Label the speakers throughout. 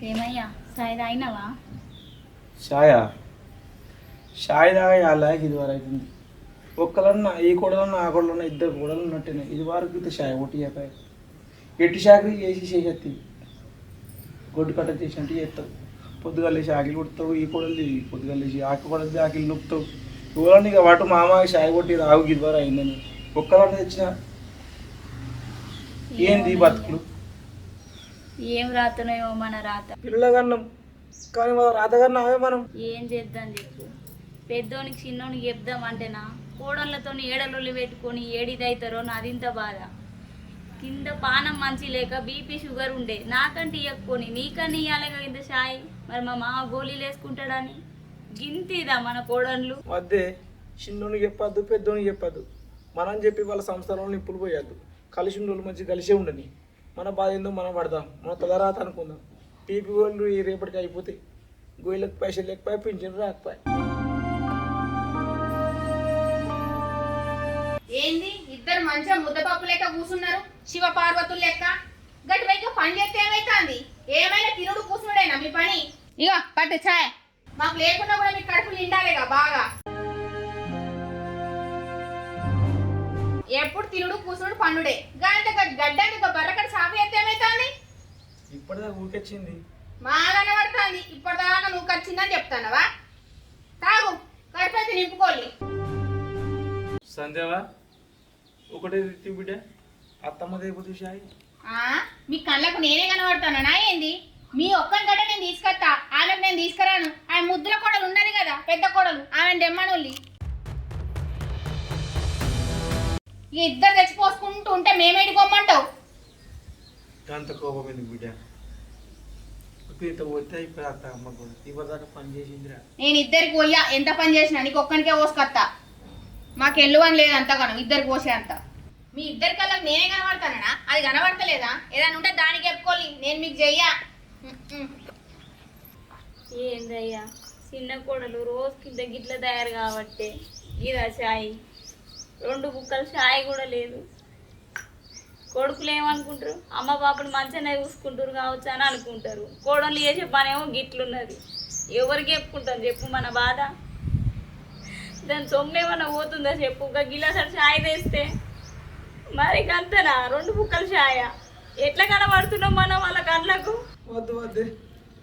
Speaker 1: ఏమయ్యా సాయి తాగినావా?
Speaker 2: షాయా షాయ్ తాగా ఇది వరకు అవుతుంది. ఒక్కలన్నా ఈ కూడలన్నా ఆ కూడలన్నా ఇద్దరు కూడలు ఉన్నట్టునే ఇది వరకు అయితే షాయ్ ఒకటి చెప్పాయి. ఎట్టి షాకరీ చేసేత్తి గొడ్డు కట్ట చేసినట్టు చేస్తావు. పొద్దుగా లేచి ఆకిలి కొడతావు, ఈ కూడలు పొద్దుగా లేచి కొడద్ది ఆకిలి నొప్పుతావు. చూడండి ఇక వాటు మామ షాయ్ కొట్టి రావు ఇది వరకు అయిందని ఒక్కలన్నా తెచ్చిన ఏంది బతుకులు.
Speaker 1: ఏం రాతనో మన రాత.
Speaker 2: పిల్లగన్నం కానీ మన రాతగన్నా అవే మనం
Speaker 1: ఏం చేద్దాం చెప్పు. పెద్దోనికి చిన్నోనికి చెప్దామంటేనా కోడళ్ళతో ఏడలొల్లి పెట్టుకొని ఏడిదవుతారో నాదింత బాధ. కింద పానం మంచి లేక బీపీ షుగర్ ఉండే నాకంటే ఇవ్వకపోని నీకన్నా ఇవ్వాలిగా ఇంత షాయి. మరి మా మామ గోళీలు వేసుకుంటాడని గింతిదా మన కోడళ్ళు.
Speaker 2: మధ్య చిన్నోనికి చెప్పద్దు పెద్దోనికి చెప్పద్దు. మనం చెప్పి వాళ్ళ సంస్థలో నిప్పులు పోయద్దు. కలిసి ఉండి మంచి కలిసే ఉండని. మన బాధ ఏందో మనం పడదాం, మన తలరాత అనుకుందాం. పీపీ వాళ్ళు ఈ రేపటికి అయిపోతాయి. గోయిలకు పైసలు లేకపోయి పింఛన్ రాకపోయి.
Speaker 3: ఏంది ఇద్దరు మంచిగా ముద్దపప్పు లెక్క కూర్చున్నారు, శివ పార్వతులు లెక్క. గట్టి పైకి పని చేస్తే ఏమైతుంది? ఏమైనా తినుడు కూర్చున్నాడేనా మీ పని? ఇగో పట్టు ఛాయ్. మాకు లేకుండా కూడా మీ కడుపులు నిండాలిగా బాగా. ఎప్పుడు తినుడు కూర్చున్నాడు పండుడే గాంటే గడ్డానికి బర్రకడ సాగు చేస్తే ఏమైతుంది?
Speaker 2: ఇప్పటిదాకా ఊరికొచ్చింది
Speaker 3: మాగానే పడుతుంది. ఇప్పటిదాకా నువ్వు వచ్చిందని చెప్తానవా? తాగు కడుపు నింపుకోవాలి.
Speaker 2: సంధ్యవా ఒకటే రీతి బిడ్డ అత్తమ్మ దేపోతు షాయి.
Speaker 3: మీ కళ్ళకు నేనే కనబడతానా ఏంది? మీ ఒక్కని గడ్డ నేను తీసుకొస్తా, ఆమెకు నేను తీసుకురాను. ఆమె ముద్దుల కోడలు ఉన్నది కదా పెద్ద కోడలు, ఆమె దెమ్మనోళ్ళి. ఈ ఇద్దరు తెచ్చిపోసుకుంటూ ఉంటే మేమేంటి కొమ్మంటావు?
Speaker 2: అంత కోపం ఎందుకు బిడ్డ? ఇంత పోతే ఇప్పుడు అత్త అమ్మ కూడా ఇప్పటిదాకా పని చేసిందిరా.
Speaker 3: నేను ఇద్దరికి పోయా ఎంత పని చేసినా నీకు ఒక్కనికే పోసుకొస్తా. మాకు ఎల్లువని లేదు అంతగాను ఇద్దరికి పోసే అంత. మీ ఇద్దరి కళ్ళకు నేనే కనబడతానా? అది కనబడతలేదా? ఏదైనా ఉంటే దానికి చెప్పుకోవాలి, నేను మీకు చెయ్యా.
Speaker 1: ఏందయ్యా చిన్న కోడలు రోజుకి గిట్ల తయారు కాబట్టి ఇదా షాయి. 2 బుక్కలు షాయి కూడా లేదు. కొడుకులు ఏమనుకుంటారు? అమ్మ పాపను మంచిగానే చూసుకుంటారు కావచ్చు అని అనుకుంటారు. కోడలు చేసే పనేమో గిట్లున్నది. ఎవరికి చెప్పుకుంటాం చెప్పు మన బాధ? దాని సొమ్మేమన్నా పోతుందా చెప్పు? ఒక గిలాసడు షాయి తెస్తే మరి అంతనా 2 బుక్కలు షాయ? ఎట్లా కనబడుతున్నాం మనం వాళ్ళ కళ్ళకు?
Speaker 2: వద్దు వద్దే,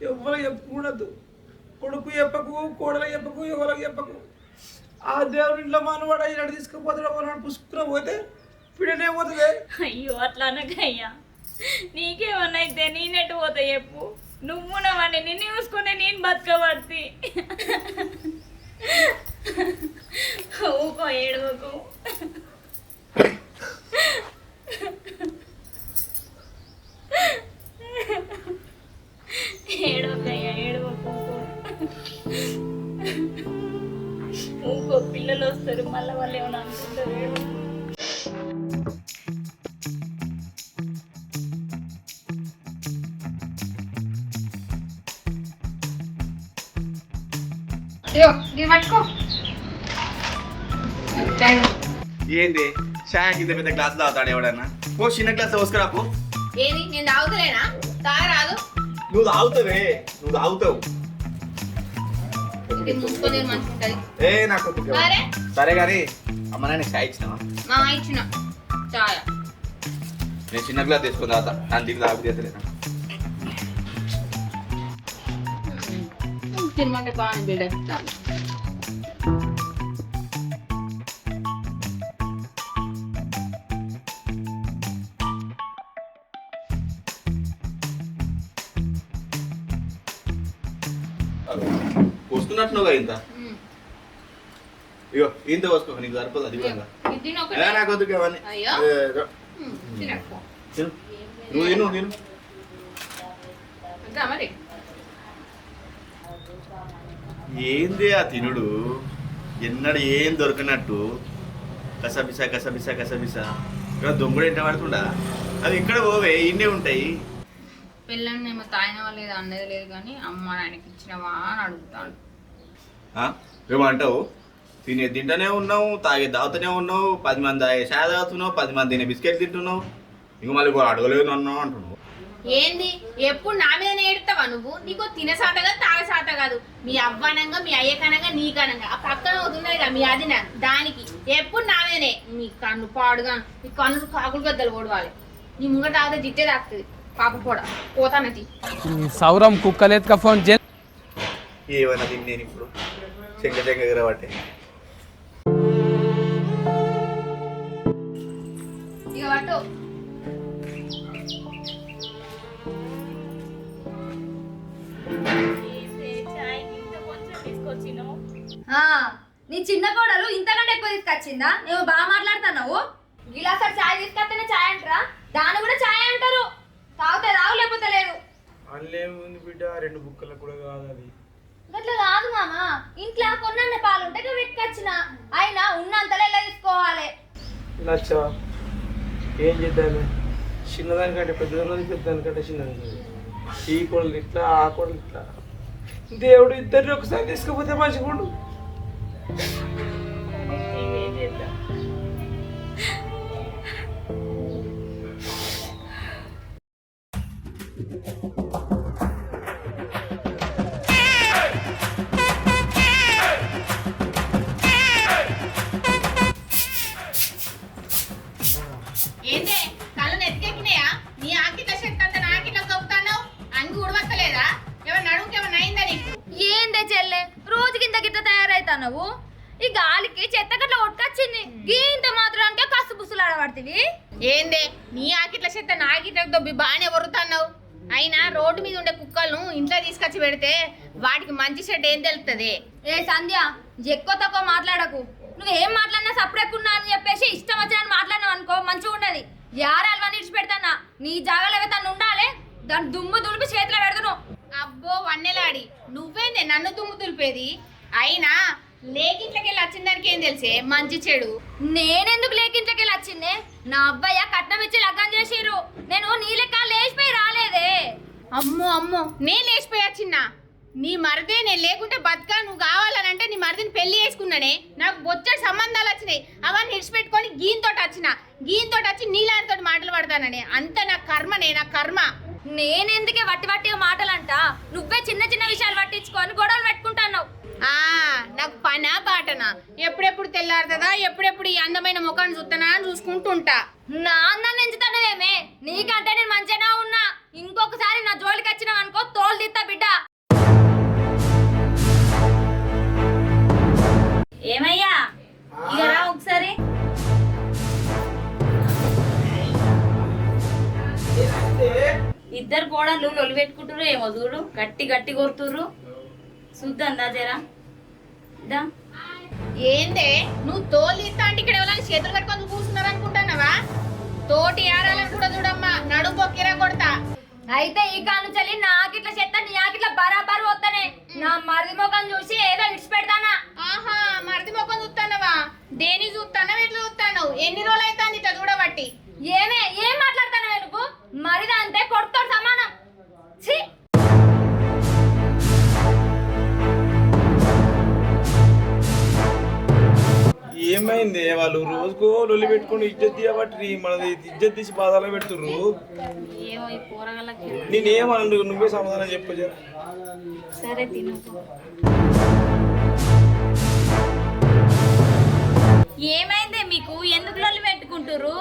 Speaker 2: ఎవరు చెప్పకూడదు. కొడుకు చెప్పకు, కోడలు చెప్పకు, ఎవరికి చెప్పకు. ఆ దేవుడి ఇంట్లో మనవాడు అయినాడు తీసుకుపోతాడు. మనవాడు పుసుకున్న పోతే పిడనే పోతుంది.
Speaker 1: అయ్యో అట్లా అనకయ్యా. నీకేమన్నా అయితే నేనెట్టు పోతా చెప్పు? నువ్వునవని నిన్ను చూసుకునే నేను బతకబడితే. ఊకో ఏడవకు. ఏడవకయ్యా ఏడవకు. ఊకో పిల్లలు వస్తారు మళ్ళీ వాళ్ళు ఏమైనా అనుకుంటారు. ఏడవకు.
Speaker 4: ఏంది షాయ్ ఇంత పెద్ద గ్లాస్ తాగుతాడు ఎవడన్నా? ఓ చిన్న గ్లాస్ పోసుకురా పో.
Speaker 3: ఏది నేను తాగుతలేనా? తాగరాదు.
Speaker 4: నువ్వు తాగుతావే, నువ్వు తాగుతావు.
Speaker 3: మూసుకొని మంచిగా
Speaker 4: ఏ నాకు సరే కానీ అమ్మ నాన్న షాయ్ ఇచ్చినావా?
Speaker 3: మా ఇచ్చిన చాయ్
Speaker 4: నేను చిన్న గ్లాస్ తీసుకుని తాగుతా. దాని దిగు తాగు చేస్తలేనా?
Speaker 3: తినమంటే బాగా బిడ్డ.
Speaker 4: పోసుకున్నట్టుగా ఇంత ఇగో ఇంత పోసుకో, నీకు సరిపోదు. అది నాకు వద్దు కావాలి. నువ్వు తిను తిను. ఏంది ఆ తినుడు? ఎన్నడు ఏం దొరకనట్టు కసబిసా కసబిసా కసబిసా. ఇక్కడ దొంగడు ఎంట పడుతుండా? అది ఇక్కడ పోవే ఇన్నే ఉంటాయి.
Speaker 3: పిల్లని మేము తాగినవా లేదా అన్నది లేదు కానీ అమ్మ ఆయనకి ఇచ్చినవా అని అడుగుతాను.
Speaker 4: ఏమంటావు? తింటూనే ఉన్నావు, తాగుతూనే ఉన్నావు. 10 మంది షాయ్ తాగుతున్నావు, 10 మంది తినే బిస్కెట్ తింటున్నావు. ఇంక మళ్ళీ అడగలేదు అన్నావు అంటున్నావు.
Speaker 3: ఏంది ఎప్పుడు నా మీద నేడుతావా నువ్వు? నీకు తిన సాత కాదు తాగ సాత కాదు. మీ అవ్వనంగా మీ అయ్యకనంగా నీకనంగా ఆ పక్కన అవుతున్నది కదా మీ అదిన దానికి ఎప్పుడు నా మీదనే. మీ కన్ను పాడుగా మీ కన్ను కాకులు గద్దలు ఓడవాలి. నీ ముంగట తాగితే జిట్టే తాకుతుంది పాప కూడా పోతానది.
Speaker 5: సౌరం కుక్కలేదుక ఫోన్ చే
Speaker 4: ఏమన్నా నేను ఇప్పుడు చెంగ చెంగ పట్టే
Speaker 3: ఇక పట్టు.
Speaker 1: చాయ్ ఇంత కొంచెం తీసుకొచ్చినావు.
Speaker 6: నీ చిన్న కోడలు ఇంతకంటే ఎక్కువ తీసుకొచ్చిందా? నువ్వు బాగా మాట్లాడుతున్నావు. గిలాసర్ చాయ్ తీసుకొస్తేనే చాయ్ అంటారా? దాన్ని కూడా చాయ్ అంటారు. తాగితే తాగు లేకపోతే లేదు.
Speaker 2: అందులో బిడ్డ 2 బుక్కలకు కూడా కాదు అది.
Speaker 6: అట్లా కాదు మామ, ఇంట్లో కొన్న పాలు ఉంటే పెట్టుకొచ్చిన అయినా ఉన్నంతలో ఎలా తీసుకోవాలి.
Speaker 2: లచ్చ ఏం చేద్దాము, చిన్నదానికంటే పెద్దదాని పెద్దదానికంటే చిన్నదాని. ఈ కోడలు ఇట్లా ఆ కోడలు ఇట్లా. దేవుడు ఇద్దరిని ఒకసారి తీసుకుపోతే మంచిగుండు.
Speaker 1: ఏం చేద్దాం?
Speaker 3: ఏందే కళ్ళు నెత్తికెక్కినాయా? నీ ఆకిట్ల శక్తి అంతా నా ఆకిట్ల దొక్కుతావు. అంగి ఉడవక్కలేదా? ఎవరు నడుముకి ఏమన్నా అయిందా నీకు?
Speaker 6: ఏందే చెల్లె రోజు కింద గిట్ట తయారైతున్నావు? ఈ గాలికి చెత్త గట్ల కొట్టుకొచ్చింది. గీంత మాత్రానికే కసు బుసులు ఆడబడుతుంది.
Speaker 3: ఏందే నీ ఆకిట్ల శక్తి నా ఆకిట్ల దొబ్బి బాగానే వరుతున్నావు. అయినా రోడ్డు మీద ఉండే కుక్కలను ఇంట్లో తీసుకొచ్చి పెడితే వాటికి మంచి షెడ్ ఏం తెలుస్తుంది?
Speaker 6: ఏ సంధ్య, ఎక్కువ తక్కువ మాట్లాడకు. నువ్వేం మాట్లాడినా సపరేకున్నా అని చెప్పేసి ఇష్టం వచ్చినట్టు మాట్లాడినావు అనుకో మంచిగా ఉండదు. యారాలు ఇడిచి పెడతానా? నీ జాగాలో తను ఉండాలి. దాని దుమ్ము దులిపి చేతిలో పెడతాను.
Speaker 3: అబ్బో వన్నెలాడి నువ్వేందే నన్ను దుమ్ము దులిపేది? అయినా లేకింట్లకి వెళ్ళి వచ్చిన దానికి ఏం తెలిసే మంచి చెడు?
Speaker 6: నేనెందుకు లేకింట్లకి వెళ్ళి వచ్చిందే? నా అబ్బాయి కట్నం ఇచ్చి లగ్గం చేసిర్రు. నేను నీ లెక్క లేచిపోయి రాలేదే.
Speaker 3: అమ్మో అమ్మో నేను లేచిపోయి వచ్చిన్నా. నీ మరిదే నేను లేకుంటే బతుకా. నువ్వు కావాలనంటే నీ మరిదిని పెళ్లి చేసుకున్నానే. నాకు బొచ్చడి సంబంధాలు వచ్చినాయి. అవన్నీ విడిచిపెట్టుకొని గీంతోటి వచ్చిన. గీంతోటి వచ్చి నీలాంటితో మాటలు పడతానని. అంత నా కర్మనే, నా కర్మ.
Speaker 6: నేనెందుకే వట్టి వట్టిగా మాటలంట? నువ్వే చిన్న చిన్న విషయాలు పట్టించుకొని గొడవలు పెట్టుకుంటున్నావు.
Speaker 3: నాకు పనా బాటనా? ఎప్పుడెప్పుడు తెల్లారుతుందా, ఎప్పుడెప్పుడు ఈ అందమైన ముఖాన్ని చూస్తానా అని చూసుకుంటుంటా.
Speaker 6: నా అన్నాన్ని ఎంచుతానువేమే? నీకంటే నేను మంచిగా ఉన్నా. ఇంకొకసారి నా జోలికి వచ్చినావు అనుకో తోలు తీస్తా బిడ్డ.
Speaker 1: ఏమయ్యా ఇక రా ఒకసారి. ఇద్దరు కోడళ్ళు లొలి పెట్టుకుంటారు ఏమో చూడు. గట్టి గట్టి కొడుతుర్రు. చూద్దాం దా జరా దా.
Speaker 3: ఏందే నువ్వు తోలు తీస్తా అంటే ఇక్కడ ఎవరైనా చేతులు కట్టుకొని కూర్చున్నారు అనుకుంటున్నావా? తోటి ఆరాలను కూడా చూడమ్మా, నడుము పొక్కిరా కొడతా.
Speaker 6: అయితే ఈ కాను చల్లి నాకిట్లా చెత్త నీ ఆకిట్లా బరాబరు వద్దనే. నా మరిది ముఖం చూసి ఏదో ఇడిచి పెడతానా?
Speaker 3: ఆహా మరిది ముఖం చూస్తానవా? దేని చూస్తానవు ఎట్లా చూస్తాను? ఎన్ని రోజులు అవుతుంది ఇట్లా చూడబట్టి?
Speaker 6: ఏం మాట్లాడతానవే నువ్వు? మరిది అంటే కొడుతో సమానం. ఛీ!
Speaker 2: ఏమైంది? వాళ్ళు రోజుకో లొల్లి పెట్టుకుని ఇజ్జత్ తీయబట్టి మనది ఇజ్జత్ తీసి బాధలో పెడుతుర్రు.
Speaker 1: ఏమో ఈ కూరగాయలకి.
Speaker 2: నేనేమను, నువ్వే సమాధానం చెప్పు.
Speaker 1: సరే తిను. ఏమైందే మీకు? ఎందుకు లొల్లి పెట్టుకుంటారు?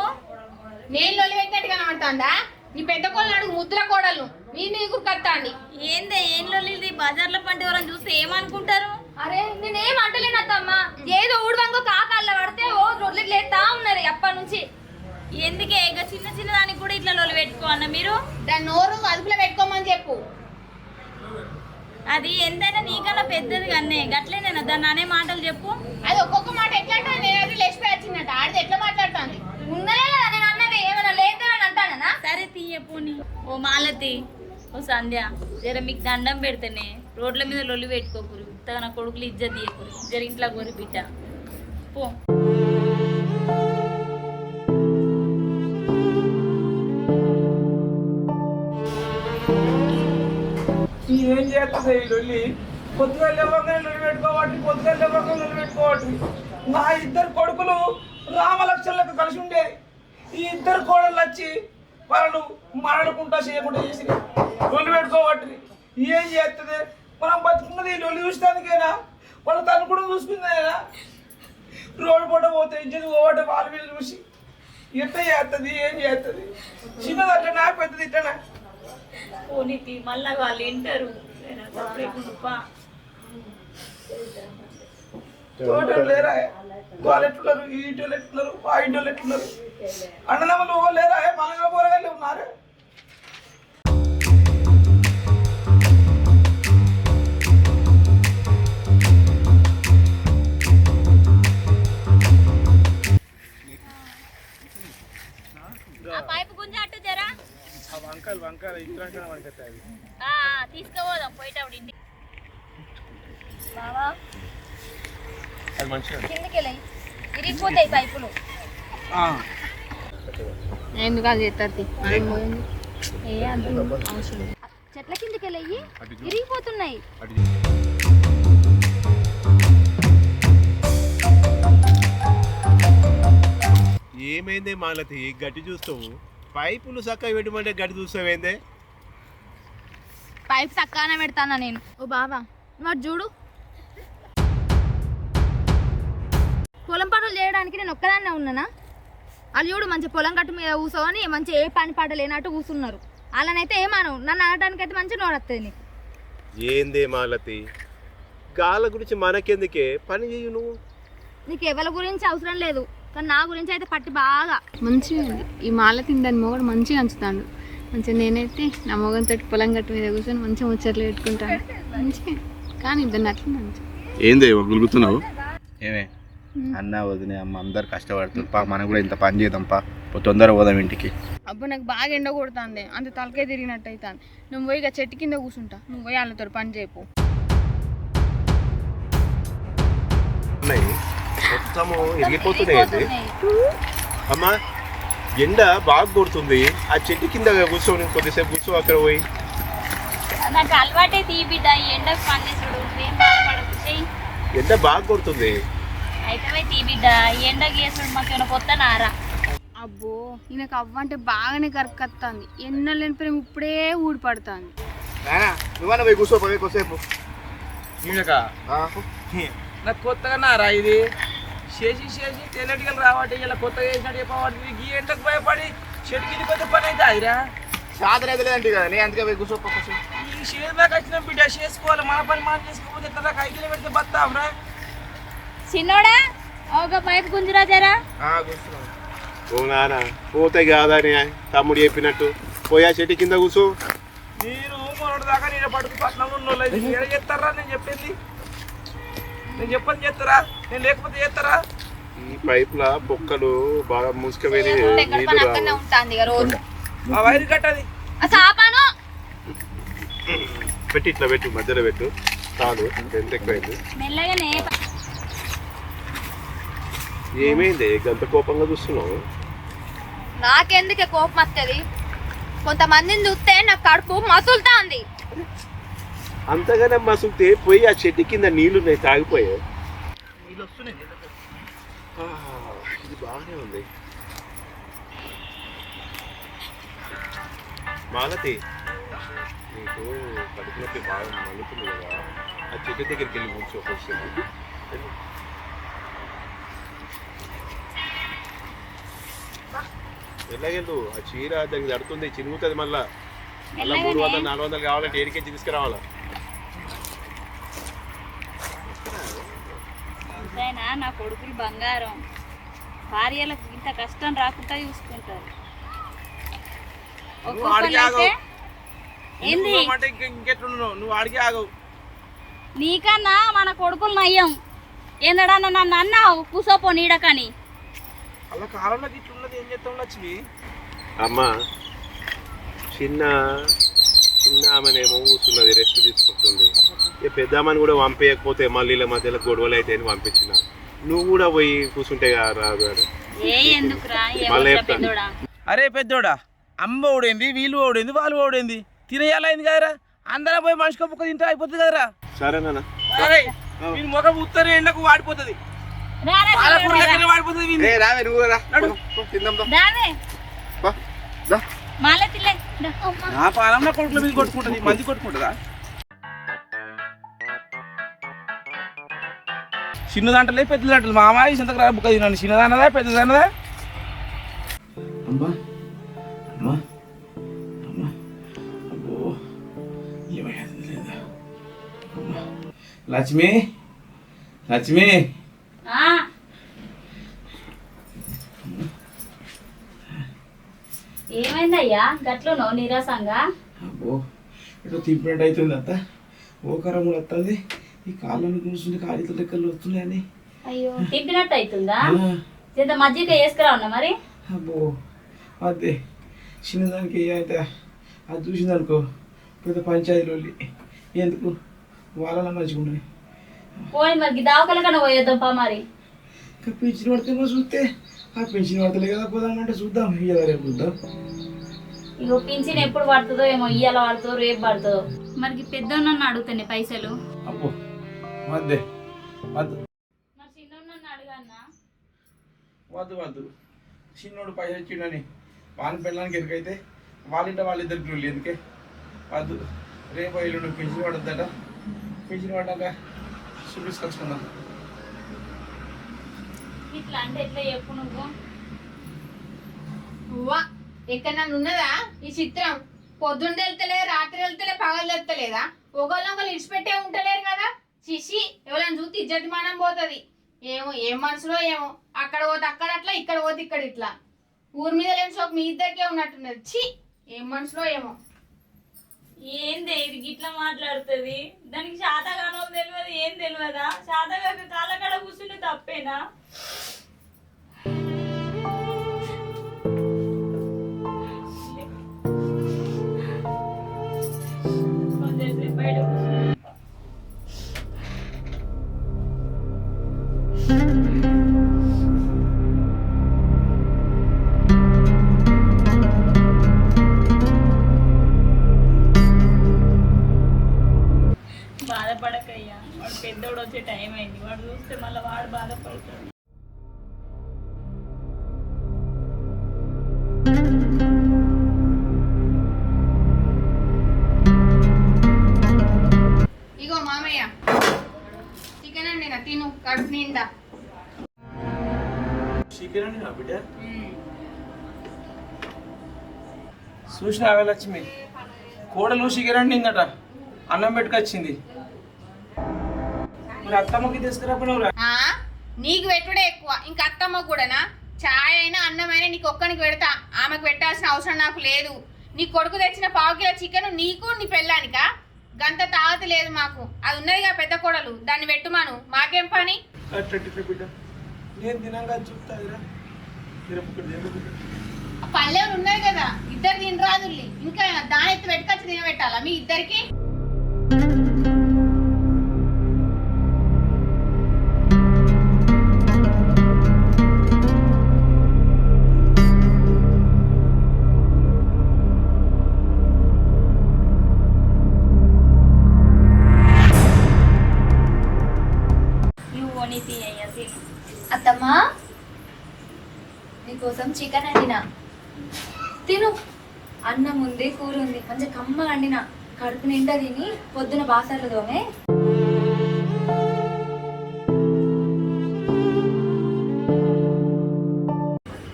Speaker 3: నేను లొల్లి పెట్టినట్టు కనబడుతుందా? నీ పెద్ద కోళ్ళు అడుగు ముద్దుల కోడలు నీ గుర్కత్తాండి.
Speaker 1: ఏందే ఏం లొల్లి? బజార్లో పంట ఎవరైనా చూస్తే ఏమనుకుంటారు?
Speaker 6: అరే నేనేం అంటలేనత్తమ్మా. ఏదో ఊడువంగో కాకల్ల పడితే ఓ రొడ్లకి లేస్తా ఉన్నది అప్పటి నుంచి.
Speaker 1: ఎందుకే ఇక చిన్న చిన్న దానికి కూడా ఇట్లా లొల్లి పెట్టుకోవన్నా మీరు?
Speaker 3: దాని నోరు అదుపులో పెట్టుకోమని చెప్పు.
Speaker 1: అది ఎంతైనా నీకన్నా పెద్దది కన్నే. గట్లేనేనా దాన్ని అనే మాటలు చెప్పు.
Speaker 3: అది ఒక్కొక్క మాట ఎట్లా అంటే నేను లేచిపోయి వచ్చిందట. ఆడిది ఎట్లా మాట్లాడుతుంది?
Speaker 6: ఉన్నదే కదా నేను అన్నది. ఏమైనా లేదని అంటానా?
Speaker 1: సరే తీయపోని. ఓ మాలతి, ఓ సంధ్య, జర మీకు దండం పెడితేనే రోడ్ల మీద లొల్లి పెట్టుకోకూరు. తన కొడుకులు ఇజ్జత్ తీయకూరు. జర ఇంట్లో కోరి బిడ్డ పో.
Speaker 2: ఏం చేస్తుంది ఈ లొల్లి? పొద్దుగా లేవగానే లొల్లి పెట్టుకోవాలి, పొద్దుగా లేవగానే లొల్లి పెట్టుకోవాలి. నా ఇద్దరు కొడుకులు రామలక్ష్మణులకు కలిసి ఉండే. ఈ ఇద్దరు కోడళ్ళు వచ్చి వాళ్ళు మాట్లాడుకుంటా చేయకుండా చేసి లొల్లి పెట్టుకోబట్టి ఏం చేస్తుంది? మనం బతుకున్నది ఈ లొల్లి చూస్తానికేనా? వాళ్ళు తను కూడా చూసుకుందేనా? రోడ్డు పూట పోతే ఇచ్చేది పోవట వాళ్ళు వీళ్ళు చూసి ఎట్లా చేస్తుంది? ఏం చేస్తుంది? చిన్నది అట్లనా పెద్దది ఇట్లనా?
Speaker 1: పోనీతి మళ్ళా వాళ్ళు వింటారు.
Speaker 2: తోటలు లేరా? వాళ్ళు ఎట్లున్నారు? ఈ ఇంటి ఎట్లున్నారు? ఆ ఇంటి ఎట్లున్నారు? అన్నదమ్ములు లేరా? మనగా పోరగాళ్ళు ఉన్నారు.
Speaker 1: పైపు గుంజ అట్టు జరా
Speaker 2: వంకాయలు ఇట్లా వంకాయ
Speaker 1: తీసుకుపోదాం పోయేటప్పుడు ఇంటికి. బావా
Speaker 2: అది మంచిగా
Speaker 6: కిందికి వెళ్ళి ఇరిగిపోతాయి పైపులు.
Speaker 3: ఎందుకు అది చేస్తారు
Speaker 6: చెట్ల కిందికి వెళ్ళి ఇరిగిపోతున్నాయి.
Speaker 7: ఏమైందే మాలతి గడ్డి చూస్తావు? పైపులు చక్కగా పెట్టమంటే గడ్డి చూస్తావేందే?
Speaker 6: పైప్ చక్కగానే పెడతానా నేను. ఓ బావా మరి చూడు, పొలం పనులు చేయడానికి నేను ఒక్కదాన్నే ఉన్నానా? వాళ్ళు చూడు మంచి పొలం గట్టు మీద కూర్చోని మంచి ఏ పని పాట లేనట్టు కూర్చున్నారు. వాళ్ళనైతే ఏమాను, నన్ను అనడానికి అయితే మంచిగా నోడొస్తుంది నీకు.
Speaker 7: ఏందే మాలతి, గాల గురించి మనకెందుకే, పని చెయ్యి నువ్వు.
Speaker 6: నీకు ఎవరి గురించి అవసరం లేదు, కానీ నా గురించి అయితే పట్టి బాగా.
Speaker 3: మంచిగా ఉంది ఈ మాల తిందని మొగడు మంచిగా అంచుతాడు. మంచిగా నేనైతే నా మొగంతో పొలం గట్టు మీద కూర్చొని మంచిగా ముచ్చట్లు పెట్టుకుంటాను మంచిగా. కానీ ఇద్దరు అట్లా మంచిగా.
Speaker 4: ఏంది గులుగుతున్నావు? ఏమే అన్న వదిన అమ్మ అందరు కష్టపడుతుంది పా, మనం కూడా ఇంత పని చేద్దాం పా, తొందరగా పోదాం ఇంటికి.
Speaker 3: అబ్బా నాకు బాగా ఎండ కొడుతుంది, అంత తలకాయ తిరిగినట్టు అవుతాను. నువ్వు పోయి ఇక చెట్టు కింద కూర్చుంటా, నువ్వు పోయి వాళ్ళతో పని చేయపు.
Speaker 7: మొత్తము ఎరిగిపోతున్నాయి అమ్మా, ఎండ బాగా కొడుతుంది. ఆ చెట్టు కింద కూర్చోని కొద్దిసేపు కూర్చో అక్కడ పోయి.
Speaker 1: నాకు అలవాటే తీ బిడ్డ, ఈ ఎండకు పని చేసుడు ఏం బాధపడకు చెయ్యి.
Speaker 7: ఎండ బాగా కొడుతుంది.
Speaker 1: అయితే తీ బిడ్డ, ఈ ఎండకు చేసుడు మాకేమైనా కొత్త నారా?
Speaker 3: అబ్బో ఈయనకు అవ్వంటే బాగానే కరకత్తాంది. ఎన్న లేని ప్రేమ ఇప్పుడే ఊడిపడుతుంది.
Speaker 4: నువ్వన్నా పోయి కూర్చో పోయి కొద్దిసేపు.
Speaker 2: నాకు కొత్తగా నారా ఇది చేసి చేసి తెల్లటిగా రావట్టి ఇలా కొత్తగా చేసినట్టు చెప్పబట్టి ఈ ఎండకు భయపడి చెట్టుకి కొత్త పని అయితే అయిరా
Speaker 4: సాధన అయితే లేదంటే కదా నేను అందుకే పోయి కూర్చో.
Speaker 2: ఈ షేర్లోకి వచ్చిన బిడ్డ చేసుకోవాలి, మన పని మనం చేసుకోకపోతే ఎట్లా కైకిలు పెడితే బతాంరా.
Speaker 1: చిన్నోడా ఒక పైపు గుంజురా జరా.
Speaker 7: ఓ నాన్న పోతే కాదని తమ్ముడు చెప్పినట్టు పోయా చెట్టు కింద కూర్చో.
Speaker 2: మీరు మొన్నటి దాకా నేను పడుకు పట్నంలో ఉన్న వాళ్ళు ఏడ చేస్తారా? నేను చెప్పింది నేను చెప్పని చేస్తారా? నేను లేకపోతే చేస్తారా?
Speaker 7: ఈ పైపుల బొక్కలు బాగా మూసుకపోయి నీళ్లు రావు.
Speaker 2: ఆ వైరు కట్టది
Speaker 7: పెట్టి ఇట్లా పెట్టు, మధ్యలో పెట్టు చాలు. ఎంత ఎక్కువైంది?
Speaker 1: మెల్లగానే
Speaker 7: ఏమైంది గంత కోపంగా చూస్తున్నావు?
Speaker 6: నాకెందుకే కోపం వస్తుంది? కొంతమందిని చూస్తే నాకు కడుపు మసులుతా ఉంది.
Speaker 7: అంతగానే మసులితే పోయి ఆ చెట్టు కింద నీళ్లున్నాయి తాగిపోయాయి. ఇది బాగానే ఉంది. మాలతి నీకు కడుపు నొప్పి బాగా మలుతుంది కదా, ఆ చెట్టు దగ్గరికి వెళ్ళి కూర్చో కొద్దిసేపు. ఎలాగెళ్ళు, ఆ చీర దానికి తడుతుంది, చిరుగుతుంది. మళ్ళా 300 400 కావాలంటే ఏడికెచ్చి తీసుకురావాలా?
Speaker 1: ఎంతైనా నా కొడుకులు బంగారం, భార్యలకు ఇంత కష్టం రాకుండా చూసుకుంటారు. ఒక్కొక్కరైతే ఏంది
Speaker 2: నువ్వు అడిగి ఆగవు.
Speaker 1: నీకన్నా మన కొడుకులు నయ్యం. ఏందడన్నా నన్ను అన్నావు కూసోపో నీడకని.
Speaker 2: అలా కాలంలోకి ఇట్లున్నది ఏం చేస్తాం లక్ష్మి?
Speaker 7: అమ్మా చిన్న ఆమెనేమో కూర్చున్నది, రెస్ట్ తీసుకుంటుంది. ఇక పెద్దామని కూడా పంపించకపోతే మళ్ళీ ఇలా మధ్యలో గొడవలు అయితే అని పంపించిన. నువ్వు కూడా పోయి కూర్చుంటే రాదు కదా.
Speaker 2: అరే పెద్దోడా, అమ్మ ఓడేంది, వీళ్ళు ఓడేంది, వాళ్ళు ఓడేంది, తినేయాలైంది కదరా. అందరం పోయి మనిషికి ఒక్క తింటే అయిపోతుంది కదరా.
Speaker 7: సరేనా?
Speaker 2: వీని ముఖం ఉత్తర ఎండకు వాడిపోతుంది, వాడిపోతుంది.
Speaker 4: రావే నువ్వు రా, తిందాం.
Speaker 1: మాలతిలే
Speaker 2: నా పాలన నా కొడుకుల మీద కొట్టుకుంటుంది మంది కొట్టుకుంటుందా చిన్నదంటలే పెద్దదంటలు మామాయి సంతకు బుక్క తిన్నాను చిన్నదన్నదా పెద్దదన్నదా అమ్మా అమ్మా అమ్మా అబ్బో ఏమైంది లేదా అమ్మా లక్ష్మి లక్ష్మి
Speaker 1: ఏమైందయ్యా గట్లునో నీరసంగా
Speaker 2: అబ్బో ఇట్లా తిప్పినట్టు అవుతుంది అంత ఓకరములు వస్తుంది ఈ కాళ్ళని కూర్చుంటే కాళీతో లెక్కలు వస్తున్నాయని
Speaker 1: అయ్యో తిప్పినట్టు అవుతుందా ఇంత మజ్జిగ వేసుకురావున్నా మరి
Speaker 2: అబ్బో అదే చిన్నదానికి అయితే అది చూసిందనుకో పెద్ద పంచాయతీలో ఎందుకు వాళ్ళ మంచిగా ఉన్నాయి
Speaker 1: పోయి మరి దావకల కన్నా పోయేద్దాంపా మరి
Speaker 2: ఇంకా పెంచిన పడితేమో చూస్తే ఆ పెంచిన పడతలే కదా పోదామంటే చూద్దాం ఇయ్యాల రేపు చూద్దాం
Speaker 1: ఇగో పింఛన్ ఎప్పుడు పడుతుందో ఏమో ఇయ్యాల పడుతుందో రేపు పడుతుందో మరి పెద్ద అడుగుతానే పైసలు
Speaker 2: అబ్బో వద్దే వద్దు
Speaker 1: మరి చిన్న అడగన్నా
Speaker 2: వద్దు వద్దు చిన్నోడు పైసలు ఇచ్చిండని వాని పెళ్ళడానికి ఎరుకైతే వాళ్ళిద్దరికి రూళ్ళు ఎందుకే వద్దు రేపు ఎల్లుండి పెంచిన పడద్దట పెంచిన పడ్డాక చూపించుకొచ్చుకుందాం
Speaker 1: ఇట్లా అంటే ఎట్లా చెప్పు నువ్వు
Speaker 3: వా ఎక్కడ ఉన్నదా ఈ చిత్రం పొద్దున్న వెళ్తలే రాత్రి వెళ్తలే పగలు వెళ్తలేదా ఒకళ్ళు ఇడిచిపెట్టే ఉంటలేరు కదా చిసి ఎవరైనా చూస్తే ఇజ్జతి మానం పోతుంది ఏమో ఏం మనసులో ఏమో అక్కడ పోతే అక్కడ అట్లా ఇక్కడ పోతే ఇక్కడ ఇట్లా ఊరి మీద లేని షోక్ మీ ఇద్దరికే ఉన్నట్టున్నది ఛీ ఏం మనసులో ఏమో
Speaker 1: ఏందే ఇది గిట్లా మాట్లాడుతుంది దానికి శాతగానో తెలియదు ఏం తెలియదా శాతగాక కాళ్ళకడ కూర్చుంటే తప్పేనా బయట బాధపడకయ్యా వాడు పెద్దోడు వచ్చే టైం అయింది వాడు చూస్తే మళ్ళీ వాడు బాధపడతాడు
Speaker 3: ఇగో మామయ్య చికెన్ అండి నా తిను కడుపు నిండా
Speaker 2: చికెన్ అండి నా బిడ్డ చూసినావే లక్ష్మి కోడలు చికెన్ అండిందట అన్నం పెట్టుకొచ్చింది మరి అత్తమ్మకి తీసుకురాకుండా
Speaker 3: నీకు పెట్టుడే ఎక్కువ ఇంకా అత్తమ్మ కూడానా చాయ్ అయినా అన్నమైనా నీకు ఒక్కనికి పెడతా ఆమెకు పెట్టాల్సిన అవసరం నాకు లేదు నీ కొడుకు తెచ్చిన పావు కిలో చికెన్ నీకు నీ పెళ్ళానికా గంత తాగత లేదు మాకు అది ఉన్నదిగా పెద్ద కోడలు దాన్ని పెట్టుమాను మాకేం పని
Speaker 2: బిడ్డ నేను తినంగా చూపుతాదిరా
Speaker 3: పల్లెలు ఉన్నాయి కదా ఇద్దరు తినరాదుల్ని ఇంకా దాని ఎత్తి పెట్టుకొచ్చి తినబెట్టాలా మీ ఇద్దరికి
Speaker 6: అత్తమ్మా నీకోసం చికెన్ వండినా తిను అన్నం ఉంది కూర ఉంది మంచిగా కమ్మ వండినా కడుపు నిండా తిని పొద్దున బాసర్లు తోమే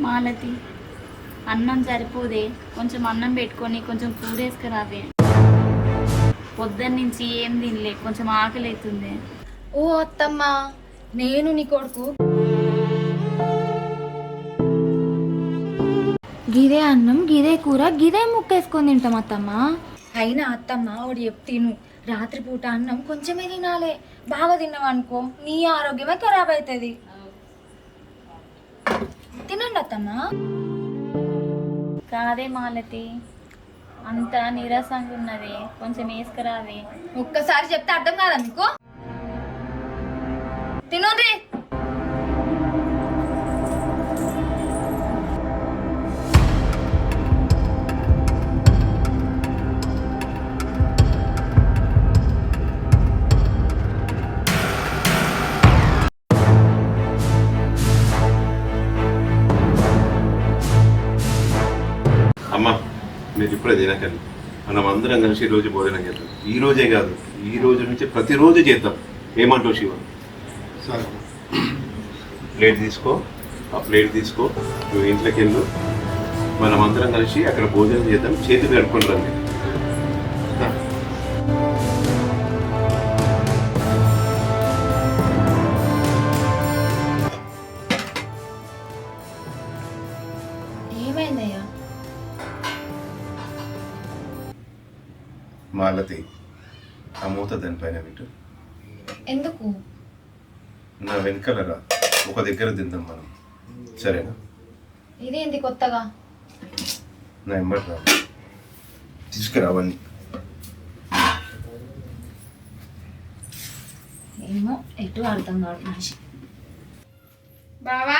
Speaker 1: మాలతి అన్నం సరిపోదే కొంచెం అన్నం పెట్టుకొని కొంచెం కూర వేసుకురావే పొద్దున్న నుంచి ఏం తినలే కొంచెం ఆకలి అవుతుంది
Speaker 6: ఓ అత్తమ్మా నేను నీ కొడుకు గిదే అన్నం గిదే కూర గిదే ముక్కేసుకొని తింటాం అత్తమ్మ అయినా అత్తమ్మ ఒకటి తిను రాత్రిపూట అన్నం కొంచెమే తినాలి బాగా తిన్నావు అనుకో నీ ఆరోగ్యమే ఖరాబ్ అవుతుంది తినండి అత్తమ్మ
Speaker 1: కాదే మాలతి అంత నీరసంగా ఉన్నది కొంచెం వేసుకురావే
Speaker 6: ఒక్కసారి చెప్తే అర్థం కాదా మీకు తినండి
Speaker 7: అమ్మా మీరు ఇప్పుడే తినకండి, మనం అందరం కలిసి ఈ రోజు భోజనం చేద్దాం. ఈ రోజే కాదు, ఈ రోజు నుంచి ప్రతిరోజు చేద్దాం. ఏమంటావు శివ?
Speaker 4: సరే
Speaker 7: ప్లేట్ తీసుకో, ఆ ప్లేట్ తీసుకో, నువ్వు ఇంట్లోకి వెళ్ళు, మనం అందరం కలిసి అక్కడ భోజనం చేద్దాం. చేతులు కడుక్కొని రండి.
Speaker 6: ఏమైందయ్యా?
Speaker 7: మాలతి, ఆ మూత దానిపైన పెట్టు.
Speaker 6: ఎందుకు?
Speaker 7: నా వెనకాలరా, ఒక దగ్గర తిందాం మనం, సరేనా?
Speaker 6: ఇదేంది కొత్తగా?
Speaker 7: నా ఎంబటి రా, తీసుకురావన్నీ.
Speaker 6: ఏమో ఎటు అర్థం కాదు మనిషి.
Speaker 3: బావా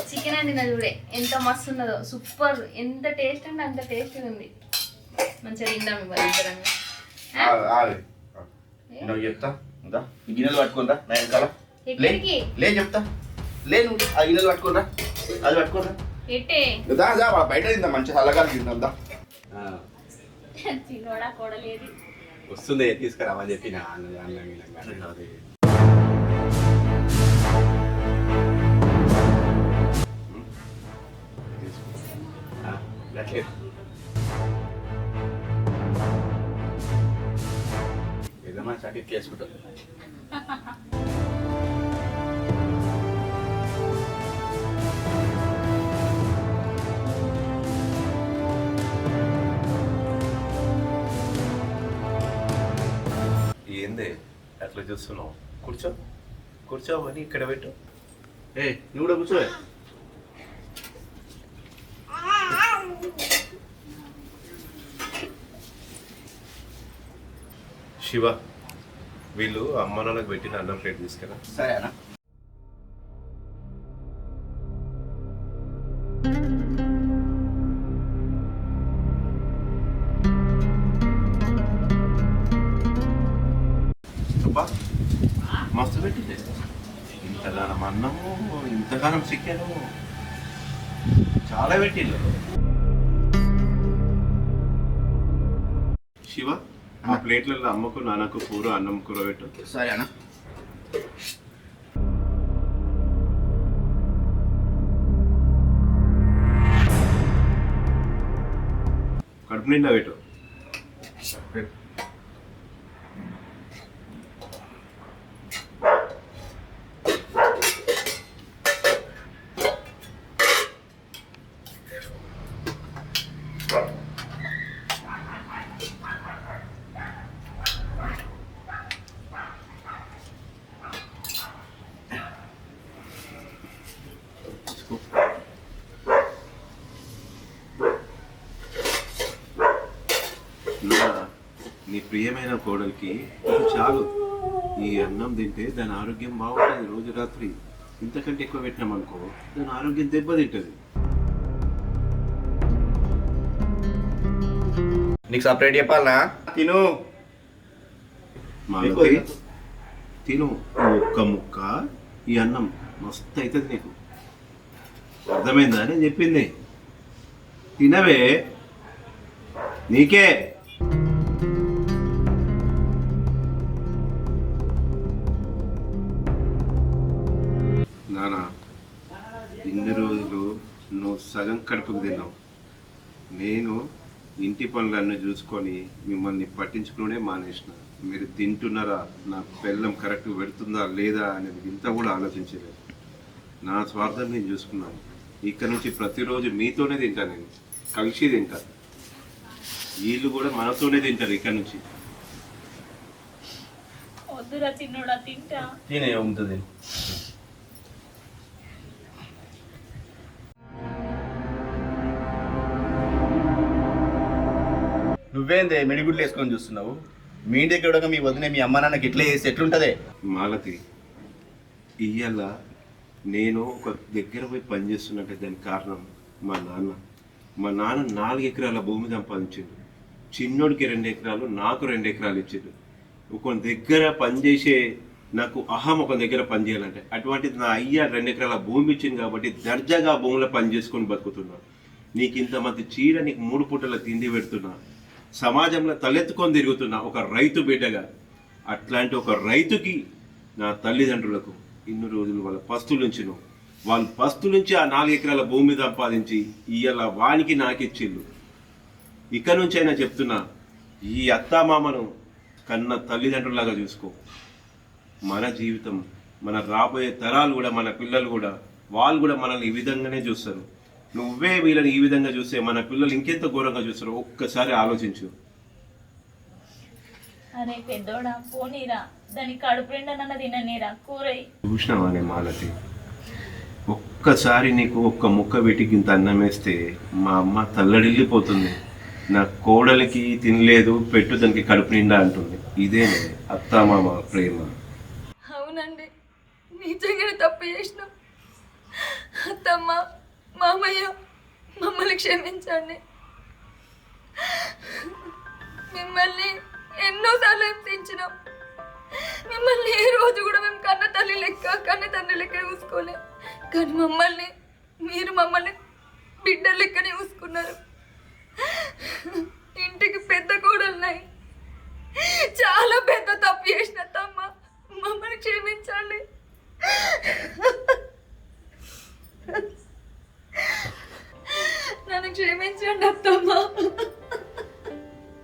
Speaker 3: చికెన్ అండి నా చూడే ఎంత మస్తు ఉన్నదో, సూపర్. ఎంత టేస్ట్ అంటే అంత టేస్ట్ ఉంది. మంచిగా తిందాం ఇవ్వాలి ఇద్దరంగా.
Speaker 4: నువ్వు చెప్తా ఉందా? ఈ గిన్నెలు పట్టుకుందా నా వెనకాల?
Speaker 3: ఎక్కడికి?
Speaker 4: లే చెప్తా, లే నువ్వు ఆ గిన్నెలు పట్టుకోరా, అది పట్టుకోరా.
Speaker 3: ఎట్టే?
Speaker 4: బయట తిందా, మంచి చల్లగా తిందా.
Speaker 1: చిన్నోడా కొడలేదు.
Speaker 7: వస్తుంది, తీసుకురావని చెప్పిన.
Speaker 4: ఏదమ్మా చాటి చేసుకుంటా.
Speaker 7: ఏందే అట్లా చూస్తున్నావు? కూర్చో, కూర్చోవని ఇక్కడ పెట్టు.
Speaker 4: నువ్వు కూడా కూర్చో.
Speaker 7: శివ, వీళ్ళు అమ్మ నాన్నకు పెట్టిన అన్నం ప్లేట్ తీసుకురా.
Speaker 4: సరేనా?
Speaker 7: అబ్బా, మస్తు పెట్టిందే. ఇంతగానం అన్నము, ఇంతగానం చికెను, చాలా పెట్టిండు. శివ, ఆ ప్లేట్లలో అమ్మకు నాన్నకు కూర, అన్నం కూర పెట్టు.
Speaker 4: సరేనా?
Speaker 7: కడుపు నిండా పెట్టు. నీ ప్రియమైన కోడలికి ఇది చాలు. ఈ అన్నం తింటే దాని ఆరోగ్యం బాగుంటుంది రోజు రాత్రి. ఇంతకంటే ఎక్కువ పెట్టినామనుకో దాని ఆరోగ్యం దెబ్బతింటుంది.
Speaker 4: నీకు సపరేట్ చెప్పాలనా? తిను.
Speaker 7: మాలతి, తిను ఒక్క ముక్క. ఈ అన్నం మస్తు అవుతుంది నీకు, అర్థమైందా నేను చెప్పింది? తినవే, నీకే. నానా, ఇన్ని రోజులు నువ్వు సగం కడుపుకు తిన్నావు. నేను ఇంటి పనులన్నీ చూసుకొని మిమ్మల్ని పట్టించుకునే మానేసిన. మీరు తింటున్నారా, నా బెల్లం కరెక్ట్ పెడుతుందా లేదా అనేది ఇంత కూడా ఆలోచించలేదు. నా స్వార్థం నేను చూసుకున్నాను. ఇక్కడ నుంచి ప్రతిరోజు మీతోనే తింటాను, నేను కలిసి తింటా. వీళ్ళు కూడా మనతోనే తింటారు ఇక్కడ నుంచి.
Speaker 1: వద్దురా చిన్నోడా, తింటా.
Speaker 4: తినే ఉంటుంది. నువ్వేందే మిడిగుడ్లు వేసుకొని చూస్తున్నావు? మీ ఇంటికి కూడా మీ వదిన మీ అమ్మ నాన్నకి ఎట్లా చేసి ఎట్లుంటదే?
Speaker 7: మాలతి, ఇయ్యాల నేను ఒక దగ్గర పోయి పనిచేస్తున్నట్టే దానికి కారణం మా నాన్న. మా నాన్న 4 ఎకరాల భూమి సంపాదించిండు. చిన్నోడికి 2 ఎకరాలు, నాకు 2 ఎకరాలు ఇచ్చిండు. ఒక దగ్గర పనిచేసే నాకు అహం ఒక దగ్గర పని చేయాలంటే, అటువంటిది నా అయ్య 2 ఎకరాల భూమి ఇచ్చింది కాబట్టి దర్జాగా భూమిలో పని చేసుకొని బతుకుతున్నాను. నీకు ఇంతమంది చీడ, నీకు 3 పూటల తిండి పెడుతున్నా, సమాజంలో తలెత్తుకొని తిరుగుతున్నా ఒక రైతు బిడ్డగా. అట్లాంటి ఒక రైతుకి నా తల్లిదండ్రులకు ఇన్ని రోజులు వాళ్ళ పస్తుల నుంచి వాళ్ళు పస్తు నుంచి ఆ 4 ఎకరాల భూమి సంపాదించి ఇవాళ వానికి నాకిచ్చిళ్ళు. ఇక నుంచి అయినా చెప్తున్నా, ఈ అత్తామామను కన్న తల్లిదండ్రులాగా చూసుకో. మన జీవితం, మన రాబోయే తరాలు కూడా, మన పిల్లలు కూడా, వాళ్ళు కూడా మనల్ని ఈ విధంగానే చూస్తారు. నువ్వే వీళ్ళని ఈ విధంగా చూస్తే మన పిల్లలు ఇంకెంత ఘోరంగా చూస్తారో ఒక్కసారి ఆలోచించు.
Speaker 1: అరే పెద్దోడా, పోనీరా, దాని కడుపు నిండా తిననీరా, కూరై.
Speaker 7: చూసినావానే మాలతి, ఒక్కసారి నీకు ఒక్క ముక్క వీటికి ఇంత అన్నం వేస్తే మా అమ్మ తల్లడిల్లిపోతుంది. నా కోడలికి తినలేదు పెట్టు దానికి కడుపు నిండా అంటుంది. ఇదేనే అత్తామామ ప్రేమ.
Speaker 6: అవునండి, నిజంగానే తప్పు చేసినాం. అత్తమ్మ, మామయ్య, మమ్మల్ని క్షమించండి. మిమ్మల్ని ఎన్నోసార్లు హింసించినాం. మిమ్మల్ని ఏ రోజు కూడా మేము కన్న తల్లి లెక్క, కన్న తండ్రి లెక్క చూసుకోలేం. కానీ మీరు మమ్మల్ని బిడ్డ లెక్కనే చూసుకున్నారు. ఇంటికి పెద్ద కోడలున్నాయి. చాలా పెద్ద తప్పు చేసిన అత్తమ్మ, మమ్మల్ని క్షమించండి. నన్ను క్షమించండి అత్తమ్మ.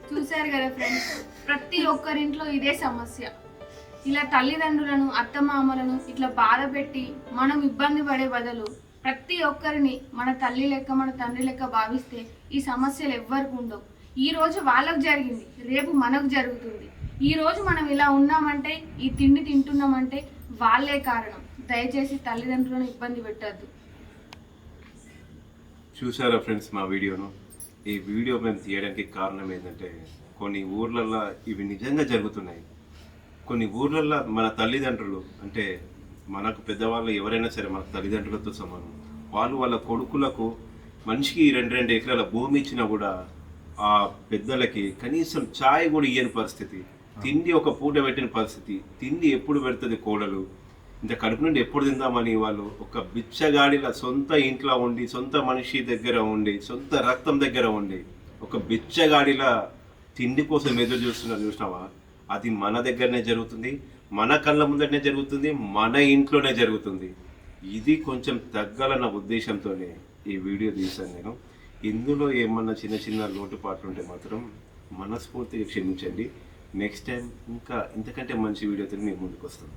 Speaker 3: చూశారు కదా ఫ్రెండ్స్, ప్రతి ఒక్కరింట్లో ఇదే సమస్య. ఇలా తల్లిదండ్రులను, అత్తమామలను ఇట్లా బాధ పెట్టి మనం ఇబ్బంది పడే బదులు ప్రతి ఒక్కరిని మన తల్లి లెక్క, మన తండ్రి లెక్క భావిస్తే ఈ సమస్యలు ఎవ్వరికి ఉండవు. ఈ రోజు వాళ్ళకు జరిగింది, రేపు మనకు జరుగుతుంది. ఈ రోజు మనం ఇలా ఉన్నామంటే, ఈ తిండి తింటున్నామంటే వాళ్ళే కారణం. దయచేసి తల్లిదండ్రులను ఇబ్బంది పెట్టద్దు.
Speaker 7: చూసారా ఫ్రెండ్స్ మా వీడియోను? ఈ వీడియో మేము తీయడానికి కారణం ఏంటంటే, కొన్ని ఊర్లల్లో ఇవి నిజంగా జరుగుతున్నాయి. కొన్ని ఊర్లల్లో మన తల్లిదండ్రులు అంటే మనకు పెద్దవాళ్ళు ఎవరైనా సరే మన తల్లిదండ్రులతో సమానం. వాళ్ళు వాళ్ళ కొడుకులకు మనిషికి 2 ఎకరాల భూమి ఇచ్చినా కూడా ఆ పెద్దలకి కనీసం ఛాయ్ కూడా ఇయ్యని పరిస్థితి, తిండి ఒక పూట పెట్టిన పరిస్థితి. తిండి ఎప్పుడు పెడుతుంది కోడలు, ఇంత కడుపు నుండి ఎప్పుడు తిందామని వాళ్ళు ఒక బిచ్చగాడిలా సొంత ఇంట్లో ఉండి, సొంత మనిషి దగ్గర ఉండి, సొంత రక్తం దగ్గర ఉండి ఒక బిచ్చగాడిలా తిండి కోసం ఎదురు చూస్తున్నారు. చూసినావా? అది మన దగ్గరనే జరుగుతుంది, మన కళ్ళ ముందరనే జరుగుతుంది, మన ఇంట్లోనే జరుగుతుంది. ఇది కొంచెం తగ్గాలన్న ఉద్దేశంతోనే ఈ వీడియో తీశాను నేను. ఇందులో ఏమన్నా చిన్న చిన్న లోటుపాట్లు ఉంటే మాత్రం మనస్ఫూర్తిగా క్షమించండి. నెక్స్ట్ టైం ఇంకా ఇంతకంటే మంచి వీడియోతో మీ ముందుకు వస్తాను.